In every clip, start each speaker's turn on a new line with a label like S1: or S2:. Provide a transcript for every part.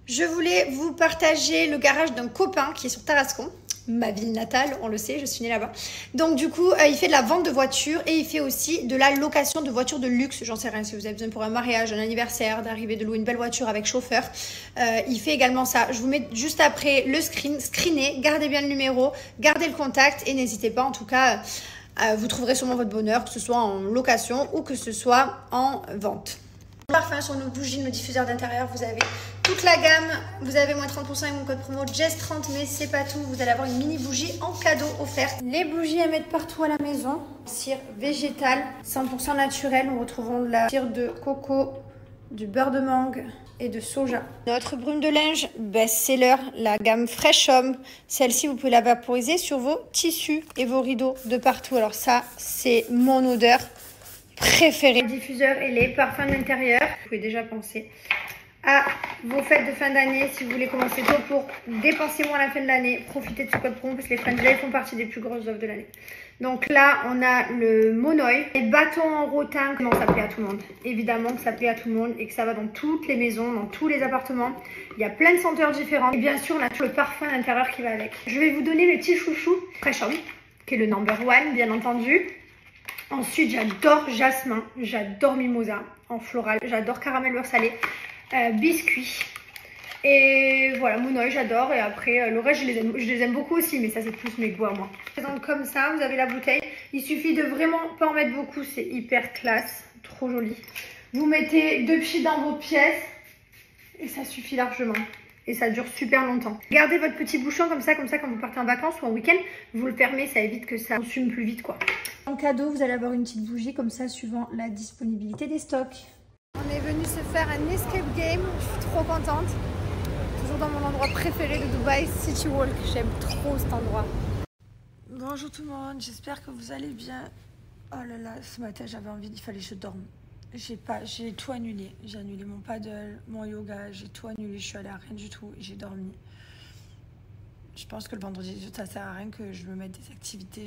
S1: Je voulais vous partager le garage d'un copain qui est sur Tarascon, ma ville natale, on le sait, je suis née là-bas. Donc du coup, il fait de la vente de voitures et il fait aussi de la location de voitures de luxe. J'en sais rien, si vous avez besoin pour un mariage, un anniversaire, d'arriver de louer une belle voiture avec chauffeur. Il fait également ça. Je vous mets juste après le screenez, gardez bien le numéro, gardez le contact et n'hésitez pas en tout cas, vous trouverez sûrement votre bonheur, que ce soit en location ou que ce soit en vente. Parfum sur nos bougies, nos diffuseurs d'intérieur, vous avez toute la gamme, vous avez moins 30% avec mon code promo Jess30, mais c'est pas tout, vous allez avoir une mini bougie en cadeau offerte. Les bougies à mettre partout à la maison, cire végétale, 100% naturelle, nous retrouvons de la cire de coco, du beurre de mangue et de soja. Notre brume de linge, best-seller, la gamme Fresh Homme, celle-ci vous pouvez la vaporiser sur vos tissus et vos rideaux de partout. Alors ça, c'est mon odeur préféré. Les diffuseurs et les parfums d'intérieur. Vous pouvez déjà penser à vos fêtes de fin d'année si vous voulez commencer tôt pour dépenser moins à la fin de l'année. Profitez de ce code promo parce que les Friendsday font partie des plus grosses offres de l'année. Donc là, on a le Monoï, les bâtons en rotin. Comment ça plaît à tout le monde? Évidemment que ça plaît à tout le monde et que ça va dans toutes les maisons, dans tous les appartements. Il y a plein de senteurs différentes. Et bien sûr, on a tout le parfum d'intérieur qui va avec. Je vais vous donner le petit chouchou Fresh Homme, qui est le number one, bien entendu. Ensuite, j'adore jasmin, j'adore mimosa en floral, j'adore caramel beurre salé, biscuit. Et voilà, Monoï, j'adore. Et après, le reste, je les aime beaucoup aussi, mais ça, c'est plus mes goûts à moi. Donc, comme ça, vous avez la bouteille. Il suffit de vraiment pas en mettre beaucoup, c'est hyper classe, trop joli. Vous mettez 2 pchis dans vos pièces et ça suffit largement. Et ça dure super longtemps. Gardez votre petit bouchon comme ça quand vous partez en vacances ou en week-end, vous le fermez, ça évite que ça consume plus vite, quoi. En cadeau, vous allez avoir une petite bougie comme ça suivant la disponibilité des stocks. On est venu se faire un escape game, je suis trop contente. Toujours dans mon endroit préféré de Dubaï, City Walk, j'aime trop cet endroit. Bonjour tout le monde, j'espère que vous allez bien. Oh là là, ce matin j'avais envie, il fallait que je dorme. J'ai tout annulé. J'ai annulé mon paddle, mon yoga, j'ai tout annulé. Je suis allée à rien du tout et j'ai dormi. Je pense que le vendredi, ça sert à rien que je me mette des activités.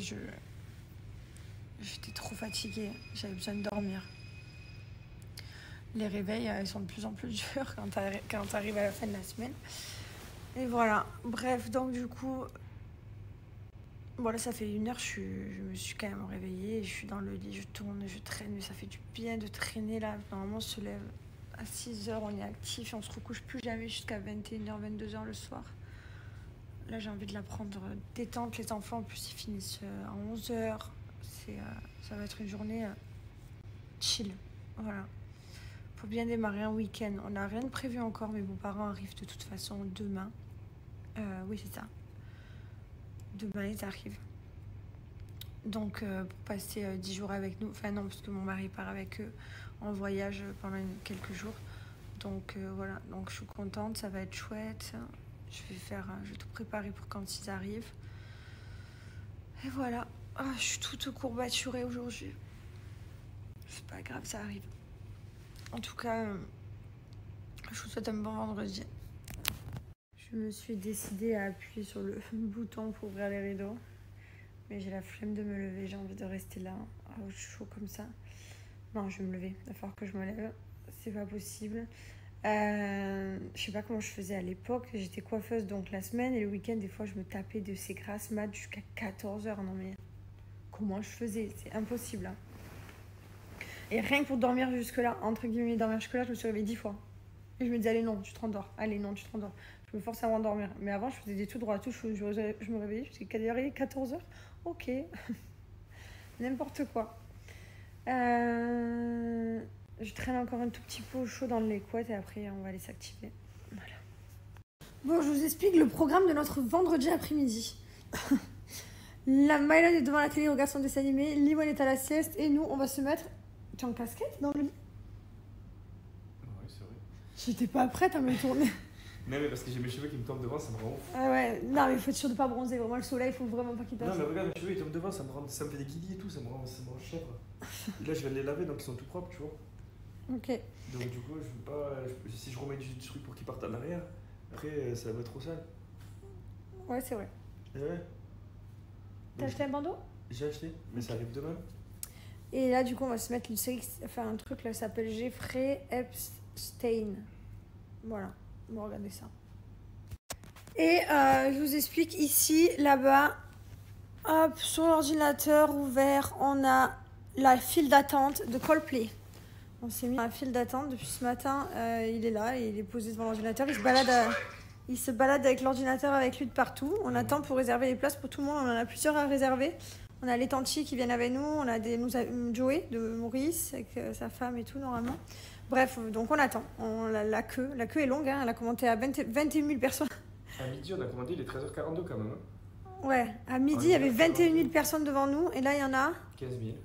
S1: J'étais trop fatiguée. J'avais besoin de dormir. Les réveils, ils sont de plus en plus durs quand tu arrives à la fin de la semaine. Et voilà. Bref, donc du coup, voilà, ça fait 1 heure, je me suis quand même réveillée, je suis dans le lit, je tourne, je traîne, mais ça fait du bien de traîner là. Normalement, on se lève à 6 h, on est actif et on se recouche plus jamais jusqu'à 21 h, 22 h le soir. Là, j'ai envie de la prendre détente. Les enfants, en plus, ils finissent à 11 h. Ça va être une journée chill. Voilà. Faut bien démarrer un week-end. On n'a rien de prévu encore, mais vos parents arrivent de toute façon demain. Oui, c'est ça. Demain, ils arrivent. Donc, pour passer 10 jours avec nous. Enfin, non, parce que mon mari part avec eux en voyage pendant quelques jours. Donc, voilà. Donc, je suis contente. Ça va être chouette. Je vais tout préparer pour quand ils arrivent. Et voilà. Oh, je suis toute courbaturée aujourd'hui. C'est pas grave, ça arrive. En tout cas, je vous souhaite un bon vendredi. Je me suis décidée à appuyer sur le bouton pour ouvrir les rideaux. Mais j'ai la flemme de me lever, j'ai envie de rester là, au chaud comme ça. Non, je vais me lever, il va falloir que je me lève. C'est pas possible. Je sais pas comment je faisais à l'époque. J'étais coiffeuse donc la semaine et le week-end, des fois, je me tapais de ces grasses mat jusqu'à 14 h. Non mais, comment je faisais? C'est impossible. Hein. Et rien que pour dormir jusque-là, entre guillemets, dormir jusque-là, je me suis réveillée 10 fois. Et je me disais, allez, non, tu te rendors. Allez, non, tu te rendors. Je me forçais à m'endormir. Mais avant, je faisais des tout droits. Je me réveillais, je disais, 14 h. Ok. N'importe quoi. Je traîne encore un tout petit peu au chaud dans les couettes et après, on va aller s'activer. Voilà. Bon, je vous explique le programme de notre vendredi après-midi. La Mylène est devant la télé, regarde son dessin animé. Limon est à la sieste et nous, on va se mettre... Tu es en casquette dans le lit?
S2: Ouais, c'est vrai.
S1: J'étais pas prête à me tourner.
S2: Non, mais parce que j'ai mes cheveux qui me tombent devant, ça me rend ouf.
S1: Ah ouais, non, mais il faut être sûr de pas bronzer. Vraiment, le soleil, il faut vraiment pas qu'il passe.
S2: Non, mais regarde, mes cheveux ils tombent devant, ça me fait des guillis et tout, ça me rend chèvre. Et là, je viens de les laver donc ils sont tout propres, tu vois.
S1: Ok.
S2: Donc, du coup, si je remets du truc pour qu'ils partent en arrière, après, ça va être trop sale.
S1: Ouais, c'est vrai.
S2: Et ouais.
S1: T'as acheté un bandeau?
S2: J'ai acheté, mais ça arrive demain.
S1: Et là, du coup, on va se mettre un truc là, ça s'appelle Jeffrey Epstein. Voilà. Bon, regardez ça. Et je vous explique ici, là-bas, hop, sur l'ordinateur ouvert, on a la file d'attente de Coldplay. On s'est mis à la file d'attente depuis ce matin. Il est là, il est posé devant l'ordinateur. Il se balade avec l'ordinateur avec lui de partout. On attend pour réserver les places pour tout le monde. On en a plusieurs à réserver. On a les tantis qui viennent avec nous. On a Joey de Maurice avec sa femme et tout normalement. Bref, donc on attend. La queue est longue. Hein. Elle a commenté à 21 000 personnes.
S2: À midi, on a commandé, il est 13h42 quand même. Hein.
S1: Ouais, à midi, il y avait 21 000 personnes devant nous. Et là, il y en a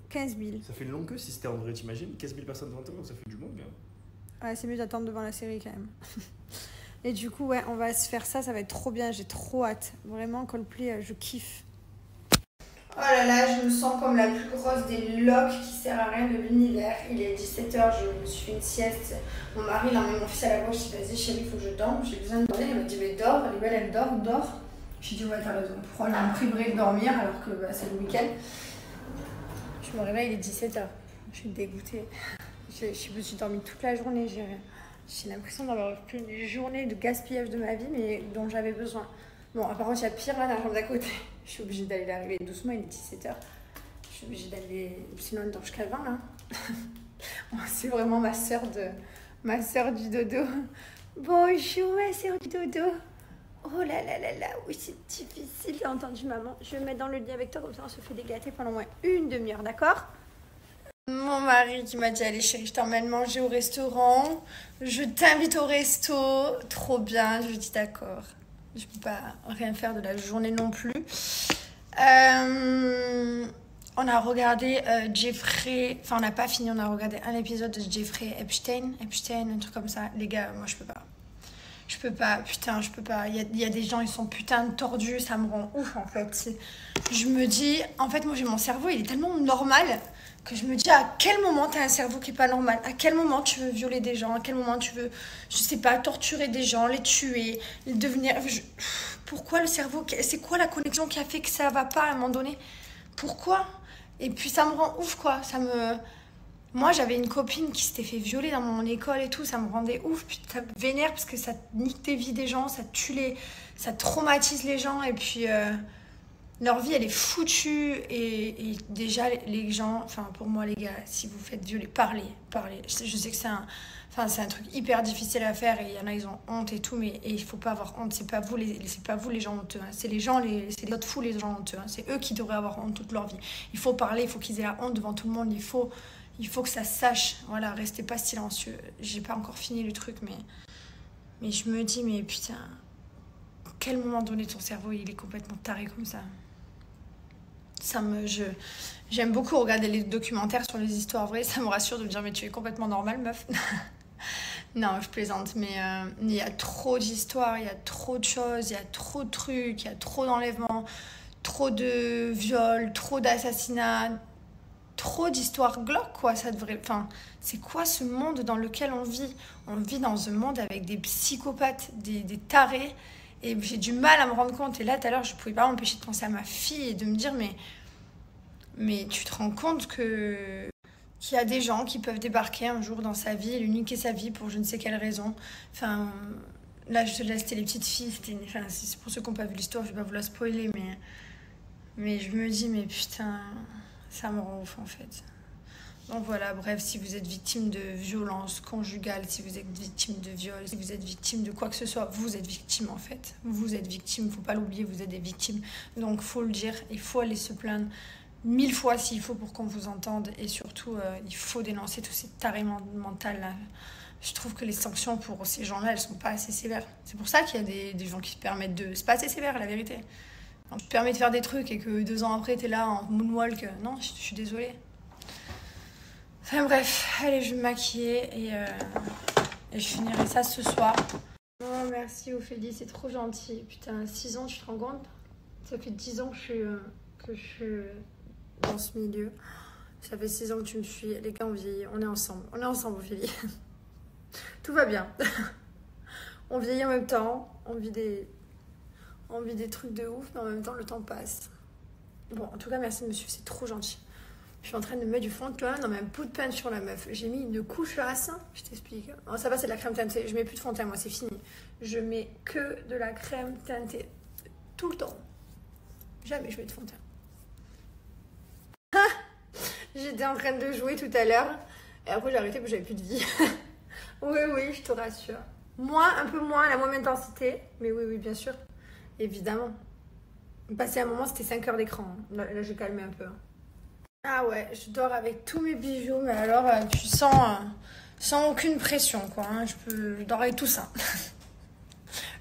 S1: 15 000.
S2: Ça fait une longue queue si c'était en vrai, t'imagines 15 000 personnes devant toi, ça fait du monde. Hein.
S1: Ouais, c'est mieux d'attendre devant la série quand même. Et du coup, ouais, on va se faire ça. Ça va être trop bien. J'ai trop hâte. Vraiment, Coldplay, je kiffe. Oh là là, je me sens comme la plus grosse des loques qui sert à rien de l'univers. Il est 17h, je me suis fait une sieste. Mon mari, il a emmené mon fils à la gauche. Il m'a dit, chérie, il faut que je dorme. J'ai besoin de dormir. Il m'a dit, mais dors. Elle est belle, elle dort. J'ai dit, ouais, t'as raison. Pourquoi je me priverais de dormir alors que c'est le week-end? Je me réveille, il est 17h. Je suis dégoûtée. Je me suis dormi toute la journée. J'ai l'impression d'avoir fait une journée de gaspillage de ma vie, mais dont j'avais besoin. Bon, apparemment, il y a pire là, dans la chambre d'à côté. Je suis obligée d'aller l'arriver doucement, il est 17h. Je suis obligée d'aller. Sinon, on dort jusqu'à 20 là. C'est vraiment ma soeur du dodo. Bonjour, ma soeur du dodo. Oh là là là là, oui, c'est difficile. J'ai entendu maman. Je vais me mettre dans le lit avec toi, comme ça on se fait des gâtés pendant moins une demi-heure, d'accord? Mon mari qui m'a dit, allez chérie, je t'emmène manger au restaurant. Je t'invite au resto. Trop bien, je lui dis d'accord. Je ne peux pas rien faire de la journée non plus. On a regardé Jeffrey... Enfin, on n'a pas fini, on a regardé un épisode de Jeffrey Epstein, un truc comme ça. Les gars, moi, je peux pas. Je peux pas, putain, je peux pas. Il y a des gens, ils sont putain de tordus, ça me rend ouf, en fait. Je me dis... En fait, moi, j'ai mon cerveau, il est tellement normal que je me dis à quel moment tu as un cerveau qui est pas normal, à quel moment tu veux violer des gens, à quel moment tu veux, je sais pas, torturer des gens, les tuer, devenir... Pourquoi le cerveau, c'est quoi la connexion qui a fait que ça va pas à un moment donné? Pourquoi? Et puis ça me rend ouf, quoi. Moi, j'avais une copine qui s'était fait violer dans mon école et tout, ça me rendait ouf, puis ça me vénère parce que ça nique des vies des gens, ça traumatise les gens, et puis... Leur vie, elle est foutue et déjà, les gens, enfin pour moi les gars, si vous faites violer, parlez. Je sais que c'est un truc hyper difficile à faire et il y en a, ils ont honte et tout, mais il faut pas avoir honte, c'est pas vous les gens honteux, hein. C'est les autres fous les gens honteux, hein. C'est eux qui devraient avoir honte toute leur vie. Il faut parler, il faut qu'ils aient la honte devant tout le monde, il faut que ça se sache, voilà, restez pas silencieux. J'ai pas encore fini le truc, mais je me dis, mais putain, à quel moment donné ton cerveau il est complètement taré comme ça? J'aime beaucoup regarder les documentaires sur les histoires vraies, ça me rassure de me dire mais tu es complètement normale meuf. Non, je plaisante, mais il y a trop d'histoires, il y a trop de choses, il y a trop de trucs, il y a trop d'enlèvements, trop de viols, trop d'assassinats, trop d'histoires glauques, quoi. C'est quoi ce monde dans lequel on vit? On vit dans un monde avec des psychopathes, des tarés. Et j'ai du mal à me rendre compte. Et là, tout à l'heure, je ne pouvais pas m'empêcher de penser à ma fille et de me dire, mais tu te rends compte qu'il y a des gens qui peuvent débarquer un jour dans sa vie et lui niquer sa vie pour je ne sais quelle raison. Enfin, là, je te laisse, c'était les petites filles. C'est pour ceux qui n'ont pas vu l'histoire, je ne vais pas vous la spoiler. Mais je me dis, mais putain, ça me rend ouf en fait. Donc voilà, bref, si vous êtes victime de violence conjugale, si vous êtes victime de viol, si vous êtes victime de quoi que ce soit, vous êtes victime en fait. Vous êtes victime, faut pas l'oublier, vous êtes des victimes. Donc faut le dire, il faut aller se plaindre 1000 fois s'il faut pour qu'on vous entende. Et surtout, il faut dénoncer tous ces tarés mentales là. Je trouve que les sanctions pour ces gens-là, elles sont pas assez sévères. C'est pour ça qu'il y a des gens qui se permettent de... C'est pas assez sévère, la vérité. Quand tu te permets de faire des trucs et que 2 ans après, t'es là en moonwalk, non, je suis désolée. Enfin bref, allez, je vais me maquiller et je finirai ça ce soir. Oh, merci Ophélie, c'est trop gentil. Putain, 6 ans, tu te rends compte? Ça fait 10 ans que je suis dans ce milieu. Ça fait 6 ans que tu me suis. Les gars, on vieillit, on est ensemble Ophélie. Tout va bien. On vieillit en même temps, on vit des trucs de ouf, mais en même temps, le temps passe. Bon, en tout cas, merci de me suivre, c'est trop gentil. Je suis en train de mettre du fond de teint dans ma peau de peinture, la meuf. J'ai mis une couche là, je t'explique. Oh, ça va, c'est de la crème teintée. Je mets plus de fond de teint, moi, c'est fini. Je mets que de la crème teintée. Tout le temps. Jamais je mets de fond de teint. J'étais en train de jouer tout à l'heure. Et après, j'ai arrêté parce que j'avais plus de vie. Oui, oui, je te rassure. Un peu moins, à la même intensité. Mais oui, oui, bien sûr. Évidemment. Passer un moment, c'était 5 heures d'écran. Là, j'ai calmé un peu. Ah ouais, je dors avec tous mes bijoux, mais alors tu sens sans aucune pression, quoi. Hein. Je dors avec tout ça.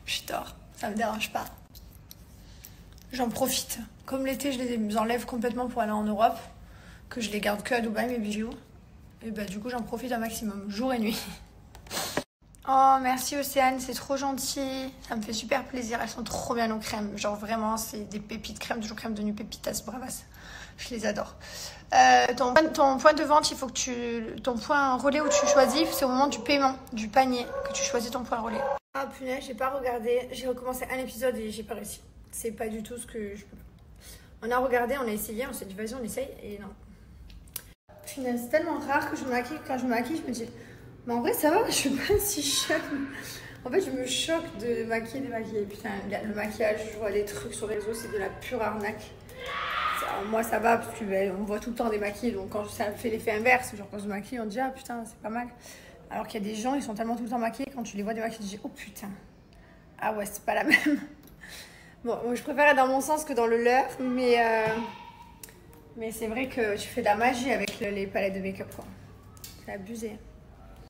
S1: Je dors, ça me dérange pas. J'en profite. Comme l'été, je les enlève complètement pour aller en Europe, que je les garde que à Dubaï, mes bijoux. Et bah du coup, j'en profite un maximum, jour et nuit. Oh, merci Océane, c'est trop gentil. Ça me fait super plaisir. Elles sont trop bien aux crèmes. Genre vraiment, c'est des pépites crème, toujours crème de nu pépitas bravas. Je les adore. Ton point de vente, il faut que ton point relais où tu choisis, c'est au moment du paiement, du panier, que tu choisis ton point relais. Ah punaise, j'ai pas regardé. J'ai recommencé un épisode et j'ai pas réussi. C'est pas du tout ce que je peux. On a regardé, on a essayé, on s'est dit vas-y, on essaye et non. Punaise, c'est tellement rare que je me maquille. Quand je me maquille, je me dis, mais en vrai, ça va, je suis pas si choc. En fait, je me choque de maquiller, démaquiller. Putain, le maquillage, je vois des trucs sur les réseaux, c'est de la pure arnaque. Moi, ça va parce qu'on voit tout le temps des maquillés. Donc, quand ça fait l'effet inverse, genre quand je me maquille, on dit ah putain, c'est pas mal. Alors qu'il y a des gens, ils sont tellement tout le temps maquillés, quand tu les vois démaquillés, tu dis oh putain. Ah ouais, c'est pas la même. Bon, moi, je préfère être dans mon sens que dans le leur, mais c'est vrai que tu fais de la magie avec les palettes de make-up, quoi. C'est abusé.